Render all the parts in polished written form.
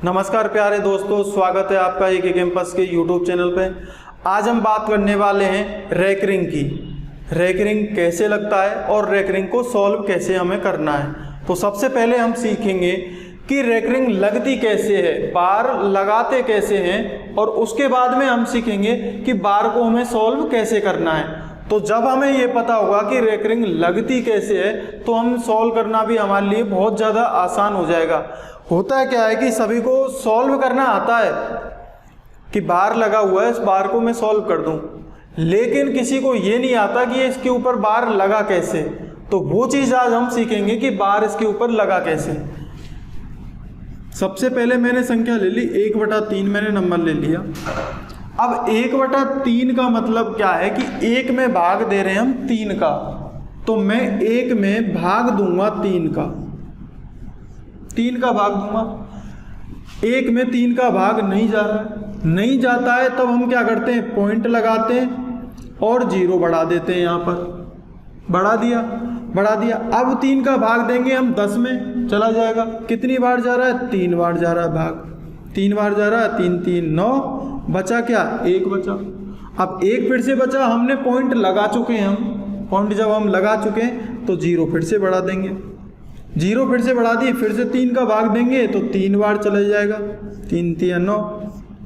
नमस्कार प्यारे दोस्तों, स्वागत है आपका एक कैंपस के यूट्यूब चैनल पे। आज हम बात करने वाले हैं रैकरिंग की। रैकरिंग कैसे लगता है और रैकरिंग को सॉल्व कैसे हमें करना है। तो सबसे पहले हम सीखेंगे कि रैकरिंग लगती कैसे है, बार लगाते कैसे हैं, और उसके बाद में हम सीखेंगे कि बार को हमें सॉल्व कैसे करना है। तो जब हमें ये पता होगा कि रैकरिंग लगती कैसे है तो हम सॉल्व करना भी हमारे लिए बहुत ज़्यादा आसान हो जाएगा। होता है क्या है कि सभी को सॉल्व करना आता है कि बार लगा हुआ है, इस बार को मैं सॉल्व कर दूं, लेकिन किसी को ये नहीं आता कि इसके ऊपर बार लगा कैसे। तो वो चीज़ आज हम सीखेंगे कि बार इसके ऊपर लगा कैसे। सबसे पहले मैंने संख्या ले ली 1/3, मैंने नंबर ले लिया। अब 1/3 का मतलब क्या है कि 1 में भाग दे रहे हैं हम 3 का, तो मैं 1 में भाग दूंगा 3 का, 3 का भाग दूंगा। 1 में 3 का भाग नहीं जा रहा है, नहीं जाता है, तब हम क्या करते हैं, पॉइंट लगाते हैं और 0 बढ़ा देते हैं। यहाँ पर बढ़ा दिया। अब 3 का भाग देंगे हम 10 में, चला जाएगा। कितनी बार जा रहा है, 3 बार जा रहा है भाग, 3 बार जा रहा है, 3 3 9, बचा क्या, 1 बचा। अब 1 फिर से बचा, हमने पॉइंट लगा चुके हैं। हम पॉइंट जब हम लगा चुके हैं तो 0 फिर से बढ़ा देंगे, 0 फिर से बढ़ा दिए, फिर से 3 का भाग देंगे तो 3 बार चला जाएगा, 3 3 9।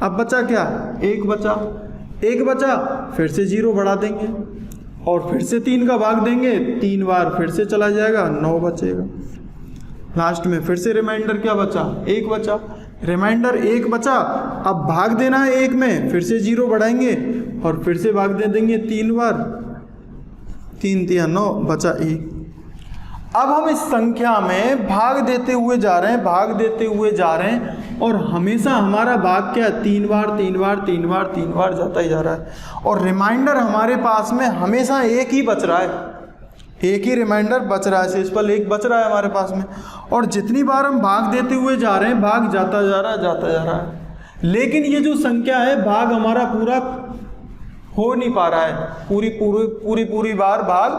अब बचा क्या, 1 बचा, फिर से 0 बढ़ा देंगे और फिर से 3 का भाग देंगे, 3 बार फिर से चला जाएगा, 9 बचेगा। लास्ट में फिर से रिमाइंडर क्या बचा, 1 बचा, रिमाइंडर 1 बचा। अब भाग देना है 1 में, फिर से 0 बढ़ाएंगे और फिर से भाग दे देंगे 3 बार, 3 3 9, बचा 1। अब हम इस संख्या में भाग देते हुए जा रहे हैं और हमेशा हमारा भाग क्या है, 3 बार जाता ही जा रहा है। और रिमाइंडर हमारे पास में हमेशा 1 ही बच रहा है, 1 ही रिमाइंडर बच रहा है, शेषफल 1 बच रहा है हमारे पास में। और जितनी बार हम भाग देते हुए जा रहे हैं, भाग जाता जा रहा है। लेकिन ये जो संख्या है, भाग हमारा पूरा हो नहीं पा रहा है, पूरी बार भाग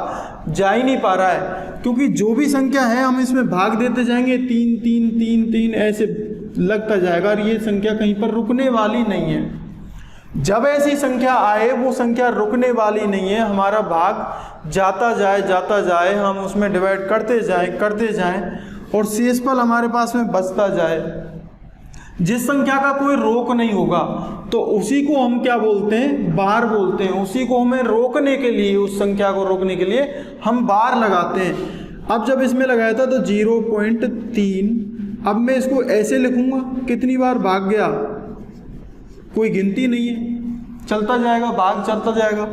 जा ही नहीं पा रहा है, क्योंकि जो भी संख्या है हम इसमें भाग देते जाएंगे, 3 3 3 3 ऐसे लगता जाएगा और ये संख्या कहीं पर रुकने वाली नहीं है। जब ऐसी संख्या आए, वो संख्या रुकने वाली नहीं है, हमारा भाग जाता जाए, हम उसमें डिवाइड करते जाएं और शेषफल हमारे पास में बचता जाए। जिस संख्या का कोई रोक नहीं होगा तो उसी को हम क्या बोलते हैं, बार बोलते हैं। उसी को हमें रोकने के लिए, उस संख्या को रोकने के लिए हम बार लगाते हैं। अब जब इसमें लगाया था तो 0.3, अब मैं इसको ऐसे लिखूंगा, कितनी बार भाग गया, कोई गिनती नहीं है, चलता जाएगा, भाग चलता जाएगा।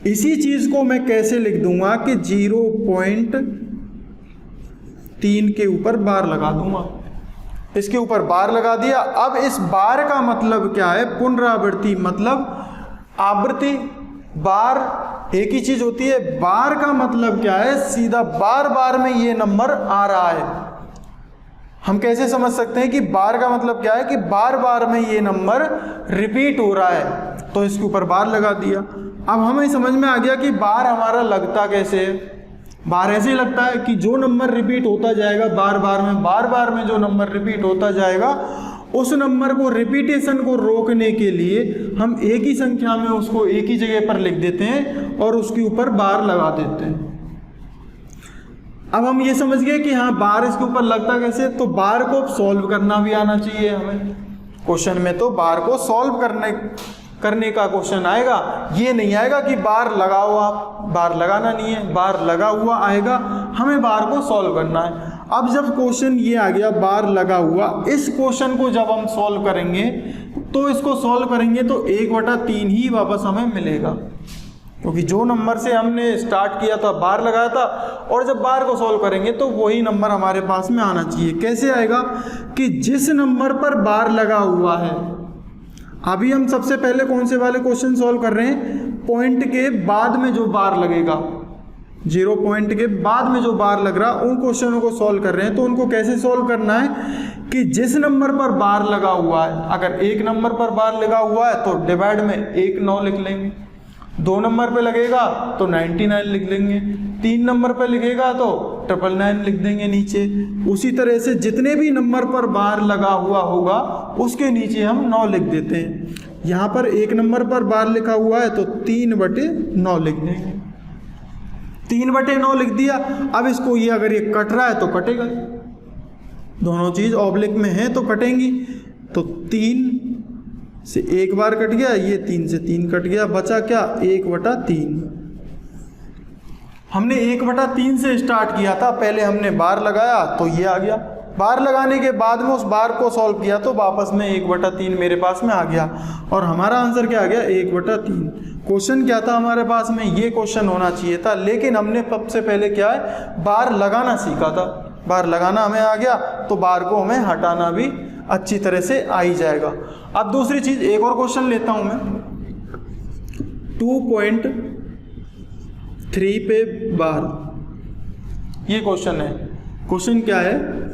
इसी चीज़ को मैं कैसे लिख दूंगा कि 0.3 के ऊपर बार लगा दूंगा, इसके ऊपर बार लगा दिया। अब इस बार का मतलब क्या है, पुनरावृत्ति, मतलब आवृत्ति। बार एक ही चीज होती है, बार का मतलब क्या है, सीधा बार बार में ये नंबर आ रहा है। हम कैसे समझ सकते हैं कि बार का मतलब क्या है, कि बार बार में ये नंबर रिपीट हो रहा है, तो इसके ऊपर बार लगा दिया। अब हमें समझ में आ गया कि बार हमारा लगता कैसे है। बार ऐसे लगता है कि जो नंबर रिपीट होता जाएगा बार बार में जो नंबर रिपीट होता जाएगा, उस नंबर को, रिपीटेशन को रोकने के लिए हम एक ही संख्या में उसको एक ही जगह पर लिख देते हैं और उसके ऊपर बार लगा देते हैं। अब हम ये समझ गए कि हाँ, बार इसके ऊपर लगता कैसे, तो बार को सॉल्व करना भी आना चाहिए हमें। क्वेश्चन में तो बार को सॉल्व करने का क्वेश्चन आएगा, ये नहीं आएगा कि बार लगाओ, आप बार लगाना नहीं है, बार लगा हुआ आएगा, हमें बार को सॉल्व करना है। अब जब क्वेश्चन ये आ गया बार लगा हुआ, इस क्वेश्चन को जब हम सॉल्व करेंगे तो इसको सॉल्व करेंगे तो 1/3 ही वापस हमें मिलेगा, क्योंकि जो नंबर से हमने स्टार्ट किया था, बार लगाया था, और जब बार को सॉल्व करेंगे तो वही नंबर हमारे पास में आना चाहिए। कैसे आएगा, कि जिस नंबर पर बार लगा हुआ है, अभी हम सबसे पहले कौन से वाले क्वेश्चन सॉल्व कर रहे हैं, पॉइंट के बाद में जो बार लगेगा, 0 पॉइंट के बाद में जो बार लग रहा, उन क्वेश्चनों को सॉल्व कर रहे हैं। तो उनको कैसे सॉल्व करना है, कि जिस नंबर पर बार लगा हुआ है, अगर 1 नंबर पर बार लगा हुआ है तो डिवाइड में 1 9 लिख लेंगे, 2 नंबर पे लगेगा तो 99 लिख लेंगे, 3 नंबर पर लिखेगा तो 999 लिख देंगे नीचे। उसी तरह से जितने भी नंबर पर बार लगा हुआ होगा उसके नीचे हम 9 लिख देते हैं। यहाँ पर 1 नंबर पर बार लिखा हुआ है तो 3/9 लिख देंगे। 3/9 लिख दिया। अब इसको ये अगर ये कट रहा है तो कटेगा, दोनों चीज ऑब्लिक में है तो कटेंगी। तो 3 से 1 बार कट गया, ये 3 से 3 कट गया, बचा क्या 1/3। हमने 1/3 से स्टार्ट किया था, पहले हमने बार लगाया तो ये आ गया। बार लगाने के बाद में उस बार को सॉल्व किया तो वापस में 1/3 मेरे पास में आ गया और हमारा आंसर क्या आ गया 1/3। क्वेश्चन क्या था हमारे पास में, ये क्वेश्चन होना चाहिए था, लेकिन हमने सबसे पहले क्या है बार लगाना सीखा था। बार लगाना हमें आ गया तो बार को हमें हटाना भी अच्छी तरह से आ ही जाएगा। अब दूसरी चीज, एक और क्वेश्चन लेता हूं मैं। 2.3 पे बार, ये क्वेश्चन है। क्वेश्चन क्या है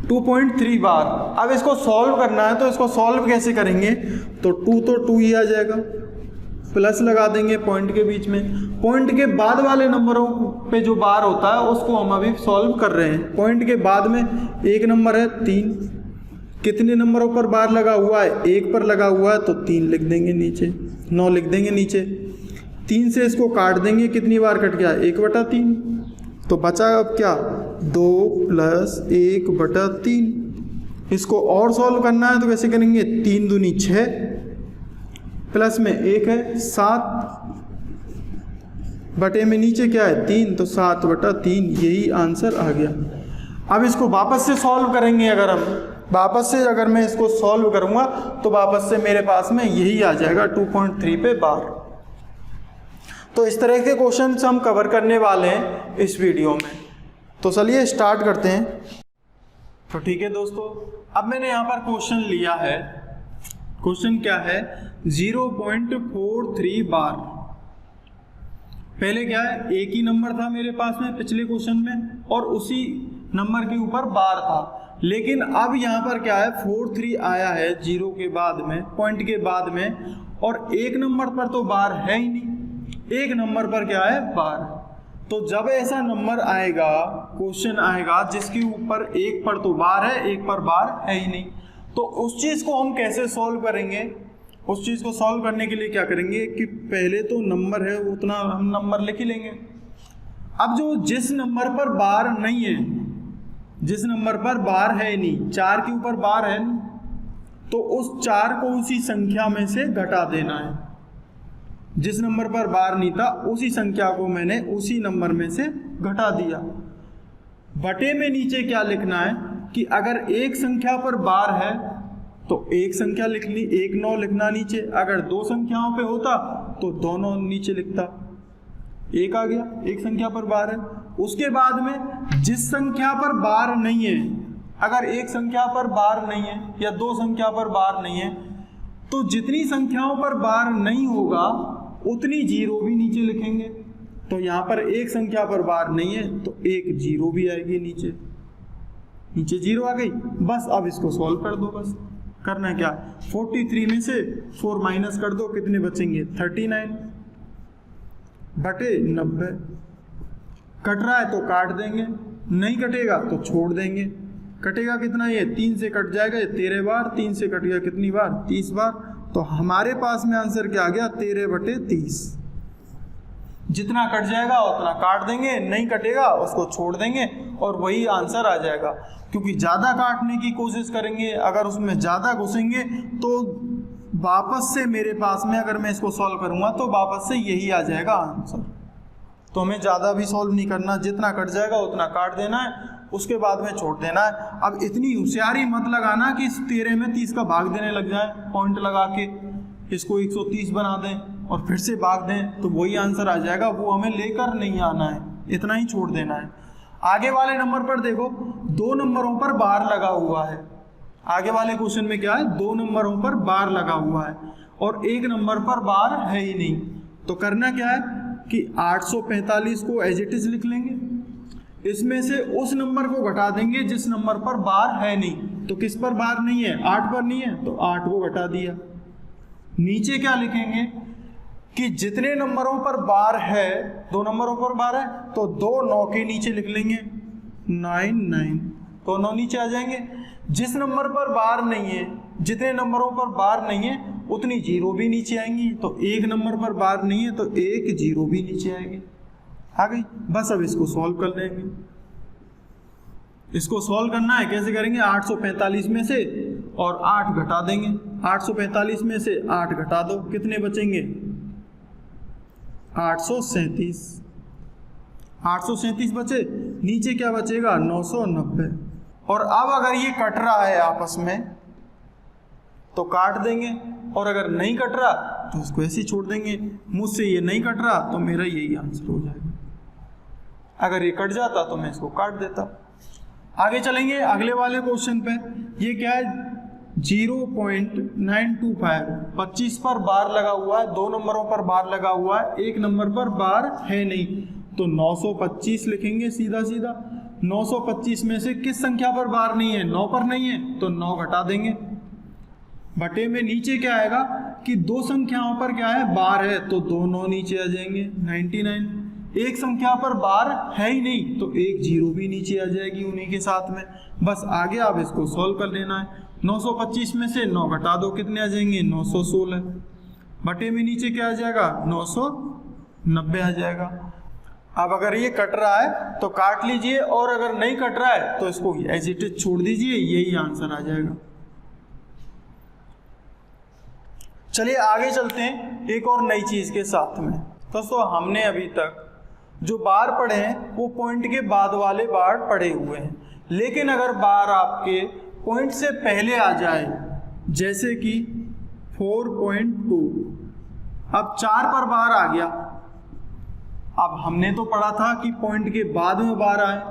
2.3 बार। अब इसको सॉल्व करना है तो इसको सॉल्व कैसे करेंगे, तो 2 तो 2 ही आ जाएगा, प्लस लगा देंगे पॉइंट के बीच में। पॉइंट के बाद वाले नंबरों पे जो बार होता है उसको हम अभी सॉल्व कर रहे हैं। पॉइंट के बाद में 1 नंबर है 3, कितने नंबरों पर बार लगा हुआ है 1 पर लगा हुआ है तो 3 लिख देंगे नीचे, 9 लिख देंगे नीचे। 3 से इसको काट देंगे, कितनी बार कट गया 1/3, तो बचा अब क्या 2 + 1/3। इसको और सॉल्व करना है तो कैसे करेंगे, 3 दूनी 6, प्लस में 1 है 7, बटे में नीचे क्या है 3, तो 7/3, यही आंसर आ गया। अब इसको वापस से सॉल्व करेंगे, अगर हम वापस से अगर मैं इसको सॉल्व करूंगा तो वापस से मेरे पास में यही आ जाएगा 2.3 पे बार। तो इस तरह के क्वेश्चंस हम कवर करने वाले हैं इस वीडियो में। तो चलिए स्टार्ट करते हैं। तो ठीक है दोस्तों, अब मैंने यहाँ पर क्वेश्चन लिया है। क्वेश्चन क्या है 0.43 बार। पहले क्या है एक ही नंबर था मेरे पास में पिछले क्वेश्चन में और उसी नंबर के ऊपर बार था, लेकिन अब यहाँ पर क्या है 43 आया है 0 के बाद में, पॉइंट के बाद में, और 1 नंबर पर तो बार है ही नहीं, 1 नंबर पर क्या है बार। तो जब ऐसा नंबर आएगा, क्वेश्चन आएगा जिसके ऊपर 1 पर तो बार है 1 पर बार है ही नहीं, तो उस चीज़ को हम कैसे सॉल्व करेंगे। उस चीज़ को सॉल्व करने के लिए क्या करेंगे कि पहले तो नंबर है उतना हम नंबर लिख ही लेंगे। अब जो जिस नंबर पर बार नहीं है, जिस नंबर पर बार है नहीं, 4 के ऊपर बार है नहीं, तो उस 4 को उसी संख्या में से घटा देना है। जिस नंबर पर बार नहीं था उसी संख्या को मैंने उसी नंबर में से घटा दिया। बटे में नीचे क्या लिखना है कि अगर एक संख्या पर बार है तो एक संख्या लिख ली, 1 9 लिखना नीचे। अगर 2 संख्याओं पे होता तो दोनों नीचे लिखता, 1 आ गया, एक संख्या पर बार है। उसके बाद में जिस संख्या पर बार नहीं है, अगर एक संख्या पर बार नहीं है या 2 संख्या पर बार नहीं है, तो जितनी संख्याओं पर बार नहीं होगा उतनी 0 भी नीचे लिखेंगे। तो यहाँ पर एक संख्या पर बार नहीं है तो एक 0 भी आएगी नीचे, नीचे 0 आ गई। बस अब इसको सॉल्व कर दो। बस करना क्या है 43 में से 4 माइनस कर दो, कितने बचेंगे 39 बटे 90। कट रहा है तो काट देंगे, नहीं कटेगा तो छोड़ देंगे। कटेगा कितना, ये 3 से कट जाएगा, ये 13 बार, 3 से कट गया कितनी बार 30 बार। तो हमारे पास में आंसर क्या आ गया 13/30। जितना कट जाएगा उतना काट देंगे, नहीं कटेगा उसको छोड़ देंगे और वही आंसर आ जाएगा। क्योंकि ज़्यादा काटने की कोशिश करेंगे, अगर उसमें ज़्यादा घुसेंगे तो वापस से मेरे पास में अगर मैं इसको सॉल्व करूँगा तो वापस से यही आ जाएगा आंसर। तो हमें ज़्यादा भी सॉल्व नहीं करना, जितना कट जाएगा उतना काट देना है, उसके बाद में छोड़ देना है। अब इतनी होशियारी मत लगाना कि इस 13 में 30 का भाग देने लग जाए, पॉइंट लगा के इसको 130 बना दें और फिर से भाग दें तो वही आंसर आ जाएगा। वो हमें लेकर नहीं आना है, इतना ही छोड़ देना है। आगे वाले नंबर पर देखो 2 नंबरों पर बार लगा हुआ है। आगे वाले क्वेश्चन में क्या है 2 नंबरों पर बार लगा हुआ है और 1 नंबर पर बार है ही नहीं। तो करना क्या है कि 845 को एज इट इज लिख लेंगे, इसमें से उस नंबर को घटा देंगे जिस नंबर पर बार है नहीं। तो किस पर बार नहीं है, 8 पर नहीं है तो 8 को घटा दिया। नीचे क्या लिखेंगे कि जितने नंबरों पर बार है, 2 नंबरों पर बार है तो 2 9 के नीचे लिख लेंगे 9 9, तो 9 नीचे आ जाएंगे। जिस नंबर पर बार नहीं है, जितने नंबरों पर बार नहीं है उतनी जीरो भी नीचे आएंगी। तो 1 नंबर पर बार नहीं है तो 1 जीरो भी नीचे आएगी। आ गई। बस अब इसको सॉल्व कर लेंगे। इसको सॉल्व करना है, कैसे करेंगे? 845 में से और 8 घटा देंगे। 845 में से 8 घटा दो, कितने बचेंगे? 837। 837 बचे, नीचे क्या बचेगा? 990। और अब अगर ये कट रहा है आपस में तो काट देंगे, और अगर नहीं कट रहा तो इसको ऐसे ही छोड़ देंगे। मुझसे ये नहीं कट रहा तो मेरा यही आंसर हो जाएगा। अगर ये कट जाता तो मैं इसको काट देता। आगे चलेंगे अगले वाले क्वेश्चन पे। ये क्या है? 0.925। 25 पर बार लगा हुआ है, 2 नंबरों पर बार लगा हुआ है, 1 नंबर पर बार है नहीं, तो 925 लिखेंगे सीधा सीधा। 925 में से किस संख्या पर बार नहीं है? 9 पर नहीं है, तो 9 घटा देंगे। बटे में नीचे क्या आएगा कि 2 संख्याओं पर क्या है? बार है, तो 2 9 नीचे आ जाएंगे 99। एक संख्या पर बार है ही नहीं तो 1 जीरो भी नीचे आ जाएगी उन्हीं के साथ में। बस आगे आप इसको सॉल्व कर लेना है। 925 में से 9 घटा दो, कितने आ जाएंगे? 916। बटे में नीचे क्या आ जाएगा? 990 आ जाएगा। अब अगर ये कट रहा है तो काट लीजिए, और अगर नहीं कट रहा है तो इसको एज इट इज छोड़ दीजिए, यही आंसर आ जाएगा। चलिए आगे चलते हैं एक और नई चीज के साथ में। दोस्तों हमने अभी तक जो बार पढ़े हैं वो पॉइंट के बाद वाले बार पढ़े हुए हैं, लेकिन अगर बार आपके पॉइंट से पहले आ जाए, जैसे कि 4.2, अब 4 पर बार आ गया। अब हमने तो पढ़ा था कि पॉइंट के बाद में बार आए,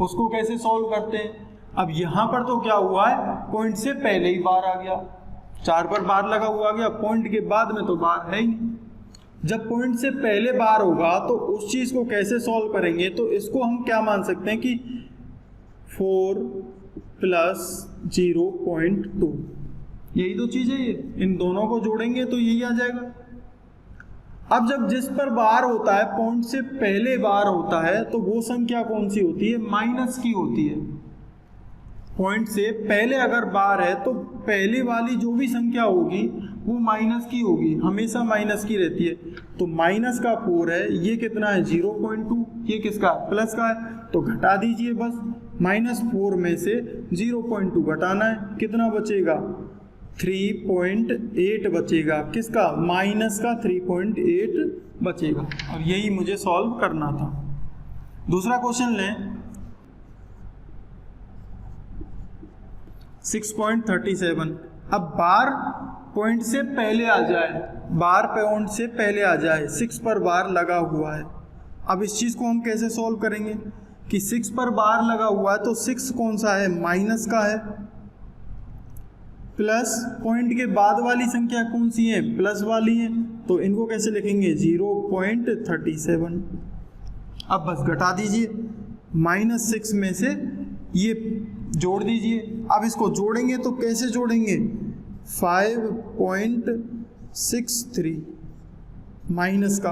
उसको कैसे सॉल्व करते हैं। अब यहाँ पर तो क्या हुआ है? पॉइंट से पहले ही बार आ गया। 4 पर बार लगा हुआ गया, पॉइंट के बाद में तो बार है ही नहीं। जब पॉइंट से पहले बार होगा तो उस चीज को कैसे सॉल्व करेंगे? तो इसको हम क्या मान सकते हैं कि 4 + 0.2, यही तो चीज है ये। इन दोनों को जोड़ेंगे तो यही आ जाएगा। अब जब जिस पर बार होता है, पॉइंट से पहले बार होता है, तो वो संख्या कौन सी होती है? माइनस की होती है। पॉइंट से पहले अगर बार है तो पहले वाली जो भी संख्या होगी वो माइनस की होगी, हमेशा माइनस की रहती है। तो माइनस का 4 है, ये कितना है? 0.2। ये किसका? प्लस का है, तो घटा दीजिए बस। -4 में से 0.2 घटाना है, कितना बचेगा? 3.8 बचेगा। किसका? माइनस का 3.8 बचेगा। और यही मुझे सॉल्व करना था। दूसरा क्वेश्चन लें, 6.37। अब बार पॉइंट से पहले आ जाए, बार पॉइंट से पहले आ जाए, 6 पर बार लगा हुआ है। अब इस चीज़ को हम कैसे सॉल्व करेंगे कि 6 पर बार लगा हुआ है तो 6 कौन सा है? माइनस का है, प्लस पॉइंट के बाद वाली संख्या कौन सी है? प्लस वाली है, तो इनको कैसे लिखेंगे? 0.37। अब बस घटा दीजिए, -6 में से ये जोड़ दीजिए। अब इसको जोड़ेंगे तो कैसे जोड़ेंगे? 5.63 माइनस का,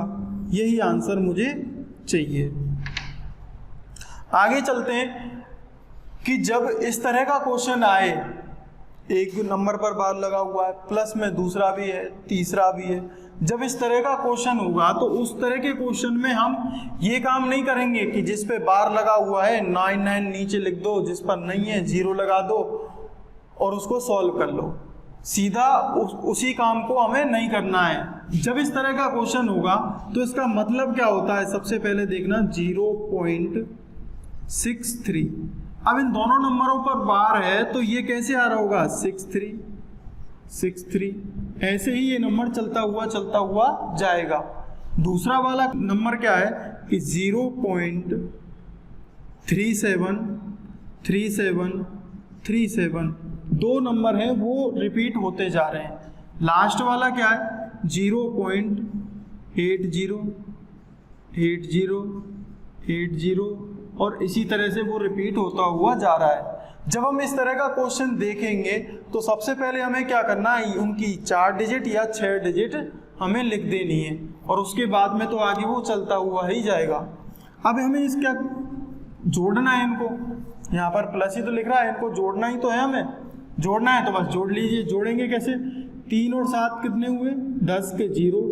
यही आंसर मुझे चाहिए। आगे चलते हैं कि जब इस तरह का क्वेश्चन आए, एक नंबर पर बार लगा हुआ है, प्लस में दूसरा भी है, तीसरा भी है, जब इस तरह का क्वेश्चन होगा तो उस तरह के क्वेश्चन में हम ये काम नहीं करेंगे कि जिस पे बार लगा हुआ है 9 नीचे लिख दो, जिस पर नहीं है 0 लगा दो और उसको सॉल्व कर लो। सीधा उसी काम को हमें नहीं करना है। जब इस तरह का क्वेश्चन होगा तो इसका मतलब क्या होता है? सबसे पहले देखना 0.63। अब इन दोनों नंबरों पर बार है तो ये कैसे आ रहा होगा? 63 ऐसे ही ये नंबर चलता हुआ जाएगा। दूसरा वाला नंबर क्या है कि 0.373737 दो नंबर हैं वो रिपीट होते जा रहे हैं। लास्ट वाला क्या है? 0.808080 और इसी तरह से वो रिपीट होता हुआ जा रहा है। जब हम इस तरह का क्वेश्चन देखेंगे तो सबसे पहले हमें क्या करना है? उनकी 4 डिजिट या 6 डिजिट हमें लिख देनी है और उसके बाद में तो आगे वो चलता हुआ ही जाएगा। अब हमें इसका जोड़ना है, इनको यहाँ पर प्लस ही तो लिख रहा है, इनको जोड़ना ही तो है, हमें जोड़ना है तो बस जोड़ लीजिए। जोड़ेंगे कैसे? 3 और 7 कितने हुए? 10 के 0,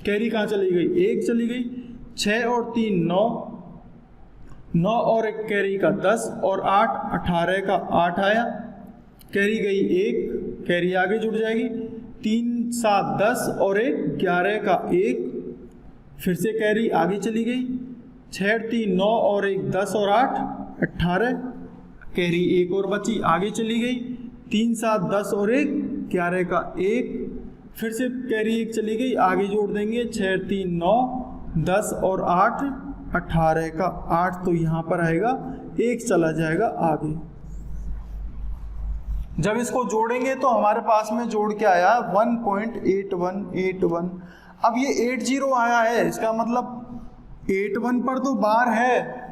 कैरी कहाँ चली गई? 1 चली गई। 6 और 3 9, 9 और 1 कैरी का 10 और 8 18 का 8 आया, कैरी गई 1, कैरी आगे जुड़ जाएगी। 3 7 10 और 1 11 का 1, फिर से कैरी आगे चली गई। 6 3 9 और 1 10 और 8 18, कैरी 1 और बची आगे चली गई। 3 7 10 और 1 11 का 1, फिर से कैरी 1 चली गई आगे जोड़ देंगे। 6 3 9 10 और 8 18 का 8, तो यहाँ पर आएगा 1 चला जाएगा आगे। जब इसको जोड़ेंगे तो हमारे पास में जोड़ के आया 1.8181। अब ये 80 आया है, इसका मतलब 81 पर तो बार है,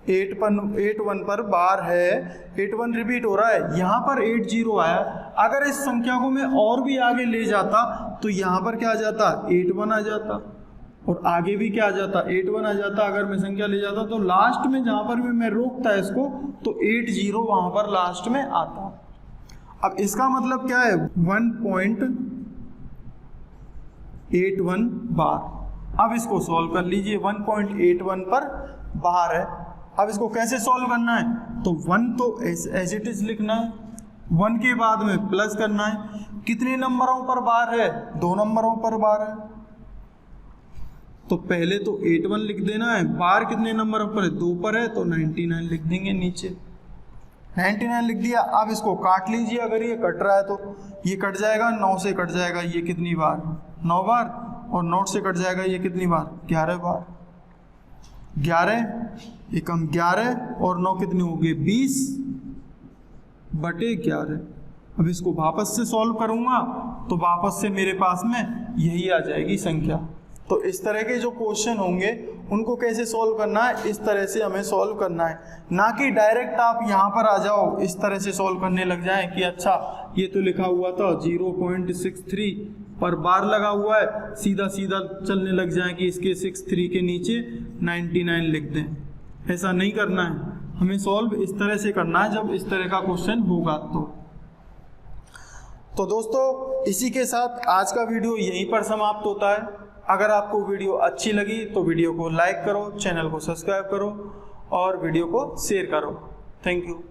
81 पर बार है, 81 रिपीट हो रहा है। यहाँ पर 80 आया, अगर इस संख्या को मैं और भी आगे ले जाता तो यहाँ पर क्या आ जाता? 81 आ जाता, और आगे भी क्या आ जाता? 81 आ जाता। अगर मैं संख्या ले जाता तो लास्ट में जहाँ पर भी मैं रोकता इसको तो 80 वहाँ पर लास्ट में आता। अब इसका मतलब क्या है? 1.81 बार। अब इसको सॉल्व कर लीजिए, 1.81 पर बार है। अब इसको कैसे सॉल्व करना है? तो 1 तो एज इट इज लिखना है, 1 के बाद में प्लस करना है। कितने नंबरों पर बार है? 2 नंबरों पर बार है, तो पहले तो 81 लिख देना है। बार कितने नंबरों पर है? 2 पर है, तो 99 लिख देंगे नीचे। 99 लिख दिया। अब इसको काट लीजिए, अगर ये कट रहा है तो ये कट जाएगा, 9 से कट जाएगा ये कितनी बार? 9 बार, और 9 से कट जाएगा ये कितनी बार? 11 बार। 11 एकम 11 और 9 कितने हो गए? 20/11। अब इसको वापस से सॉल्व करूंगा तो वापस से मेरे पास में यही आ जाएगी संख्या। तो इस तरह के जो क्वेश्चन होंगे उनको कैसे सॉल्व करना है, इस तरह से हमें सॉल्व करना है, ना कि डायरेक्ट आप यहाँ पर आ जाओ इस तरह से सॉल्व करने लग जाएं कि अच्छा ये तो लिखा हुआ था 0.63 पर बार लगा हुआ है, सीधा सीधा चलने लग जाएं कि इसके 63 के नीचे 99 लिख दें। ऐसा नहीं करना है, हमें सॉल्व इस तरह से करना है जब इस तरह का क्वेश्चन होगा तो दोस्तों इसी के साथ आज का वीडियो यहीं पर समाप्त होता है। अगर आपको वीडियो अच्छी लगी तो वीडियो को लाइक करो, चैनल को सब्सक्राइब करो और वीडियो को शेयर करो। Thank you.